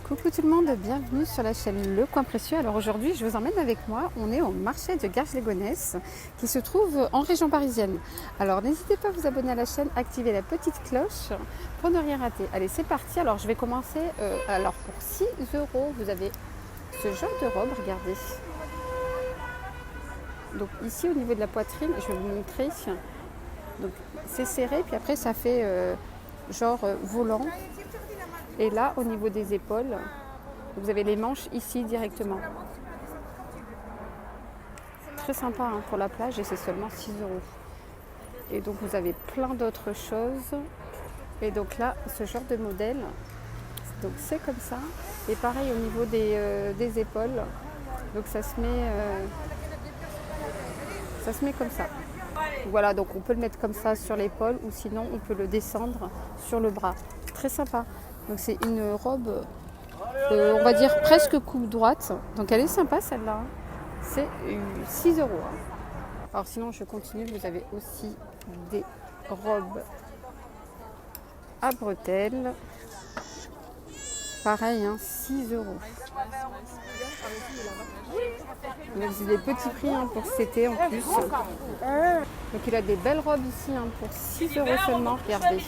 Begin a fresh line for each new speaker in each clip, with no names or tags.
Coucou tout le monde, bienvenue sur la chaîne Le Coin Précieux. Alors aujourd'hui, je vous emmène avec moi. On est au marché de Garges-les-Gonesse qui se trouve en région parisienne. Alors n'hésitez pas à vous abonner à la chaîne, activer la petite cloche pour ne rien rater. Allez, c'est parti. Alors je vais commencer. Alors pour 6 euros, vous avez ce genre de robe, regardez. Donc ici au niveau de la poitrine, je vais vous montrer. Donc c'est serré, puis après ça fait volant. Et là, au niveau des épaules, vous avez les manches ici directement. Très sympa hein, pour la plage et c'est seulement 6 euros. Et donc vous avez plein d'autres choses. Et donc là, ce genre de modèle, donc c'est comme ça. Et pareil au niveau des épaules, donc ça se met comme ça. Voilà, donc on peut le mettre comme ça sur l'épaule ou sinon on peut le descendre sur le bras. Très sympa. Donc c'est une robe, on va dire presque coupe droite. Donc elle est sympa celle-là. C'est 6 euros. Alors sinon je continue, vous avez aussi des robes à bretelles. Pareil, 6 euros. Donc c'est des petits prix pour cet été en plus. Donc il a des belles robes ici pour 6 euros seulement, regardez.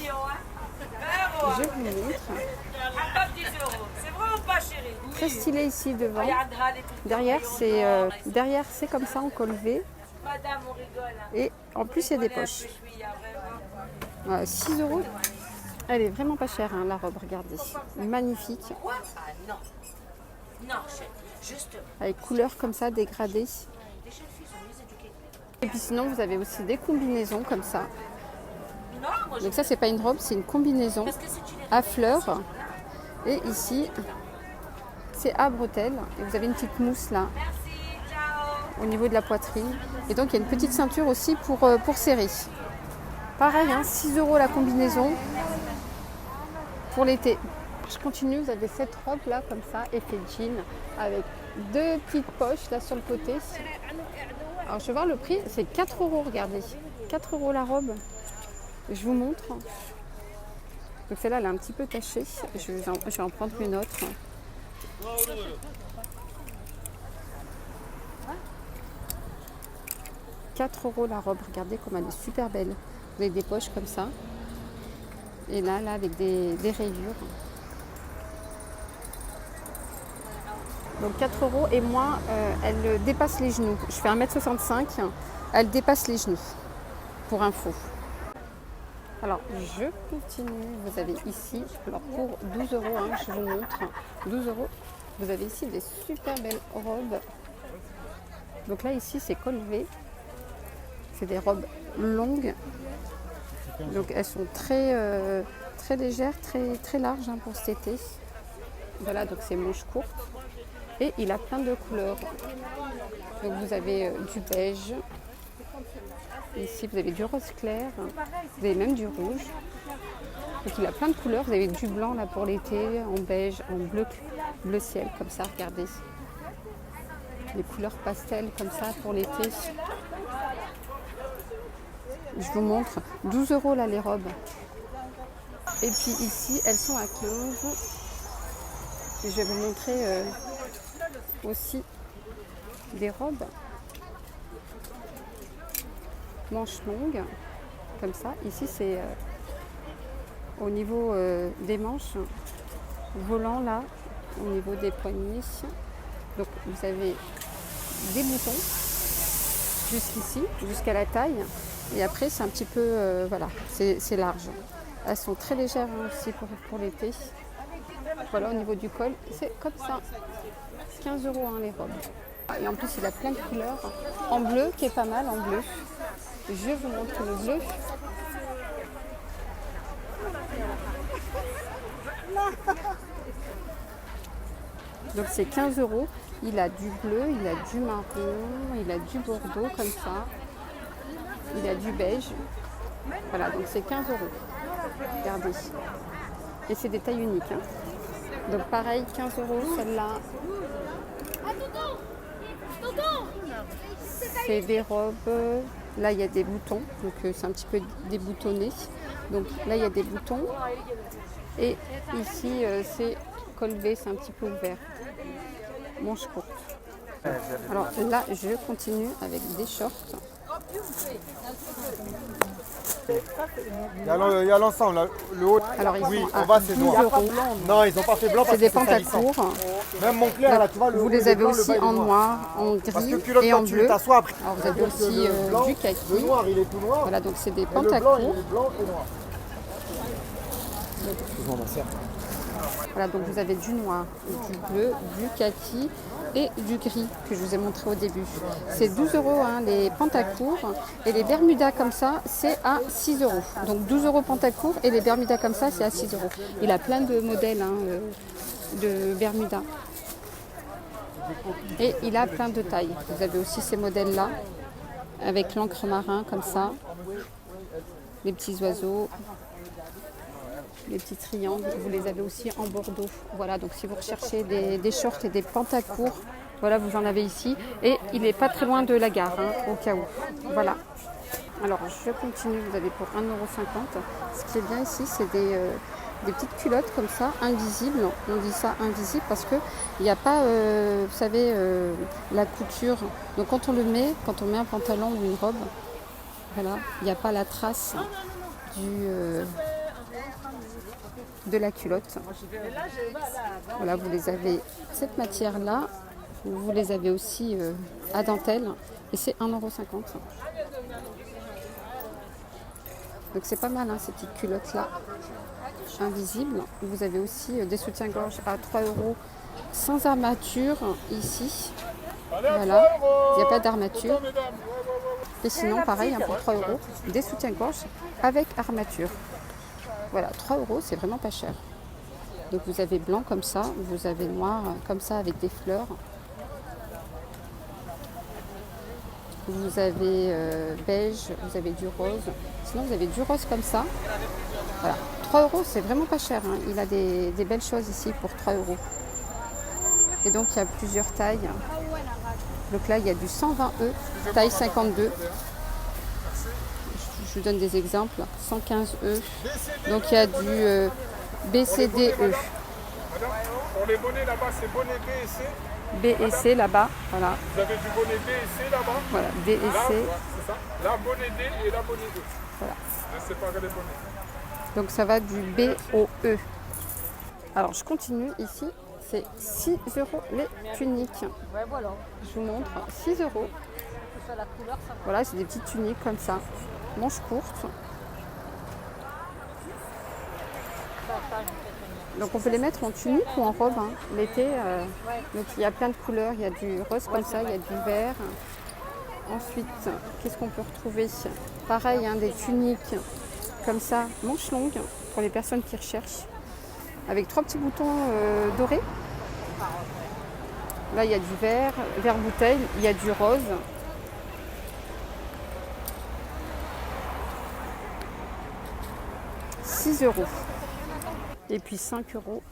Je vous montre. Très stylé ici devant. Derrière c'est comme ça en col V. Et en plus il y a des poches. 6 euros. Elle est vraiment pas chère la robe, regardez. Magnifique. Avec couleurs comme ça dégradées. Et puis sinon vous avez aussi des combinaisons comme ça. Donc ça c'est pas une robe, c'est une combinaison à fleurs. Et ici c'est à bretelles. Et vous avez une petite mousse là au niveau de la poitrine. Et donc il y a une petite ceinture aussi pour serrer. Pareil, 6 euros la combinaison pour l'été. Je continue, vous avez cette robe là comme ça, effet jean, avec deux petites poches là sur le côté. Alors je vais voir le prix, c'est 4 euros, regardez. 4 euros la robe. Je vous montre. Donc celle-là, elle est un petit peu tachée. Je vais en prendre une autre. « 4 euros la robe. Regardez comme elle est super belle. Vous avez des poches comme ça. Et là avec des rayures. Donc 4 euros et moi, elle dépasse les genoux. Je fais 1m65. Elle dépasse les genoux. Pour info. Alors, je continue. Vous avez ici, alors pour 12 euros, je vous montre, 12 euros, vous avez ici des super belles robes. Donc là, ici, c'est col V. C'est des robes longues. Donc, elles sont très légères, très larges pour cet été. Voilà, donc c'est manches courtes. Et il a plein de couleurs. Donc, vous avez du beige. Ici, vous avez du rose clair, vous avez même du rouge. Donc, il a plein de couleurs. Vous avez du blanc là pour l'été, en beige, en bleu ciel, comme ça, regardez. Les couleurs pastel, comme ça, pour l'été. Je vous montre. 12 euros là, les robes. Et puis ici, elles sont à 15. Et je vais vous montrer aussi des robes. Manches longues, comme ça. Ici, c'est au niveau des manches, volant là, au niveau des poignets. Donc, vous avez des boutons jusqu'ici, jusqu'à la taille. Et après, c'est un petit peu, voilà, c'est large. Elles sont très légères aussi pour l'été. Voilà, au niveau du col, c'est comme ça. 15 euros les robes. Et en plus, il a plein de couleurs. En bleu, qui est pas mal, en bleu. Je vous montre le bleu. Donc c'est 15 euros. Il a du bleu, il a du marron, il a du bordeaux comme ça. Il a du beige. Voilà, donc c'est 15 euros. Regardez. Et c'est des tailles uniques. Donc pareil, 15 euros celle-là. C'est des robes. Là, il y a des boutons, donc c'est un petit peu déboutonné. Donc là, il y a des boutons. Et ici, c'est col V, c'est un petit peu ouvert. Manche courte. Alors là, je continue avec des shorts.
Il y a l'ensemble, là, le haut.
Alors ils
oui,
sont
en
à
bas c'est
12
noir.
euros.
Non, ils n'ont pas fait blanc parce
C'est des
que c'est salissant.
pantacours.
Même mon clair, là, tu vois, le
Vous
haut,
les
il est
avez
blanc, le
aussi
bas, il est
en noir, en
Parce que
gris
culotte,
et en
quand tu
bleu.
t'assois après.
Alors vous avez aussi
le blanc,
du
le
kaki.
noir, il est tout noir.
Voilà, donc c'est des
Et le blanc,
pantacours.
il est blanc et noir. Excuse-moi, ma sœur.
Voilà, donc vous avez du noir, du bleu, du kaki et du gris que je vous ai montré au début. C'est 12 euros hein, les pantacours et les bermudas comme ça, c'est à 6 euros. Donc 12 euros pantacours et les bermudas comme ça, c'est à 6 euros. Il a plein de modèles hein, de bermudas. Et il a plein de tailles. Vous avez aussi ces modèles-là avec l'encre marin comme ça, les petits oiseaux. Les petits triangles, vous les avez aussi en bordeaux. Voilà, donc si vous recherchez des shorts et des pantacours, voilà, vous en avez ici. Et il n'est pas très loin de la gare, hein, au cas où. Voilà. Alors, je continue, vous avez pour 1,50 €. Ce qui est bien ici, c'est des petites culottes comme ça, invisibles. On dit ça invisible parce qu'il n'y a pas, vous savez, la couture. Donc quand on le met, quand on met un pantalon ou une robe, voilà, il n'y a pas la trace de la culotte. Voilà, vous les avez, cette matière-là, vous les avez aussi à dentelle et c'est 1,50 €. Donc c'est pas mal hein, ces petites culottes-là, invisibles. Vous avez aussi des soutiens-gorge à 3 € sans armature ici. Voilà, il n'y a pas d'armature. Et sinon, pareil, hein, pour 3 €, des soutiens-gorge avec armature. Voilà, 3 €, c'est vraiment pas cher. Donc vous avez blanc comme ça, vous avez noir comme ça avec des fleurs. Vous avez beige, vous avez du rose. Sinon vous avez du rose comme ça. Voilà, 3 €, c'est vraiment pas cher. Hein. Il a des belles choses ici pour 3 €. Et donc il y a plusieurs tailles. Donc là il y a du 120E, taille 52. Je vous donne des exemples. 115E. Donc il y a du BCDE.
Pour les bonnets là-bas, c'est bonnet B et C.
B et C là-bas. Voilà.
Vous avez du bonnet B et C là-bas.
Voilà, B et
Là,
C.
c'est ça. Là, bonnet D et là, bonnet E.
Voilà.
Je sépare les bonnets.
Donc ça va du B au E. Alors je continue ici. C'est 6 € les tuniques. Je vous montre. 6 €. Voilà, c'est des petites tuniques comme ça. Manches courtes. Donc on peut les mettre en tunique ou en robe hein, l'été. Donc il y a plein de couleurs. Il y a du rose comme ça, il y a du vert. Ensuite, qu'est-ce qu'on peut retrouver? Pareil, hein, des tuniques comme ça, manches longues pour les personnes qui recherchent. Avec 3 petits boutons dorés. Là il y a du vert, vert bouteille, il y a du rose. €. Et puis 5 €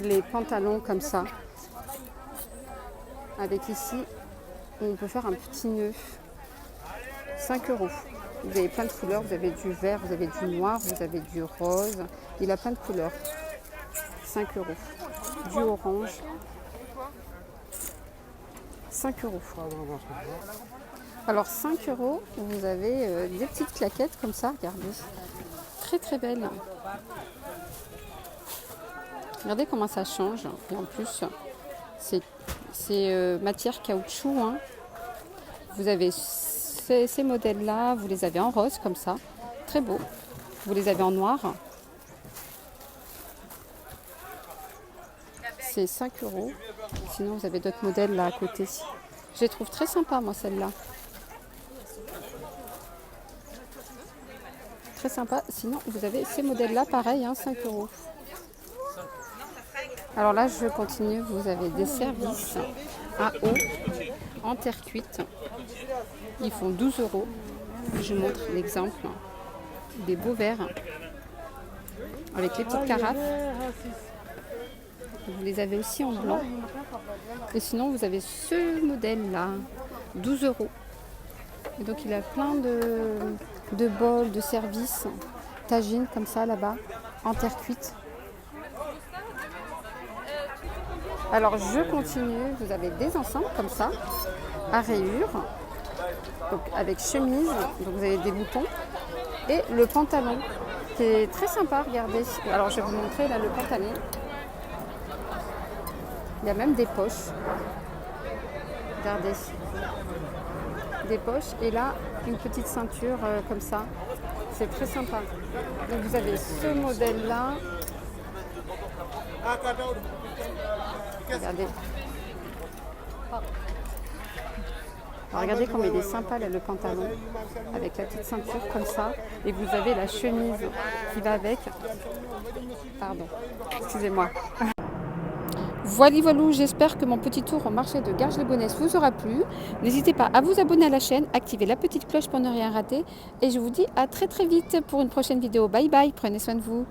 les pantalons comme ça. Avec ici, on peut faire un petit nœud. 5 €. Vous avez plein de couleurs, vous avez du vert, vous avez du noir, vous avez du rose. Il a plein de couleurs. 5 €. Du orange. 5 €. Alors 5 €, vous avez des petites claquettes comme ça, regardez. Très très belles. Regardez comment ça change. Et en plus, c'est matière caoutchouc. Hein. Vous avez ces modèles-là, vous les avez en rose comme ça. Très beau. Vous les avez en noir. C'est 5 €. Sinon, vous avez d'autres modèles là à côté. Je les trouve très sympas, moi, celle-là. Très sympa. Sinon, vous avez ces modèles-là, pareil, hein, 5 €. Alors là, je continue. Vous avez des services à eau en terre cuite. Ils font 12 €. Je vous montre l'exemple. Des beaux verres avec les petites carafes. Vous les avez aussi en blanc. Et sinon, vous avez ce modèle-là, 12 €. Et donc, il a plein de bols, de services, tagines comme ça là-bas, en terre cuite. Alors je continue, vous avez des ensembles comme ça, à rayures, donc avec chemise, donc vous avez des boutons, et le pantalon qui est très sympa, regardez. Alors je vais vous montrer là le pantalon. Il y a même des poches, regardez, des poches, et là une petite ceinture comme ça, c'est très sympa. Donc vous avez ce modèle là. Regardez. Alors, regardez comme il est sympa là, le pantalon, avec la petite ceinture comme ça. Et vous avez la chemise qui va avec. Pardon, excusez-moi. Voilà, voilà, j'espère que mon petit tour au marché de Garges-les-Gonesse vous aura plu. N'hésitez pas à vous abonner à la chaîne, activer la petite cloche pour ne rien rater. Et je vous dis à très très vite pour une prochaine vidéo. Bye bye, prenez soin de vous.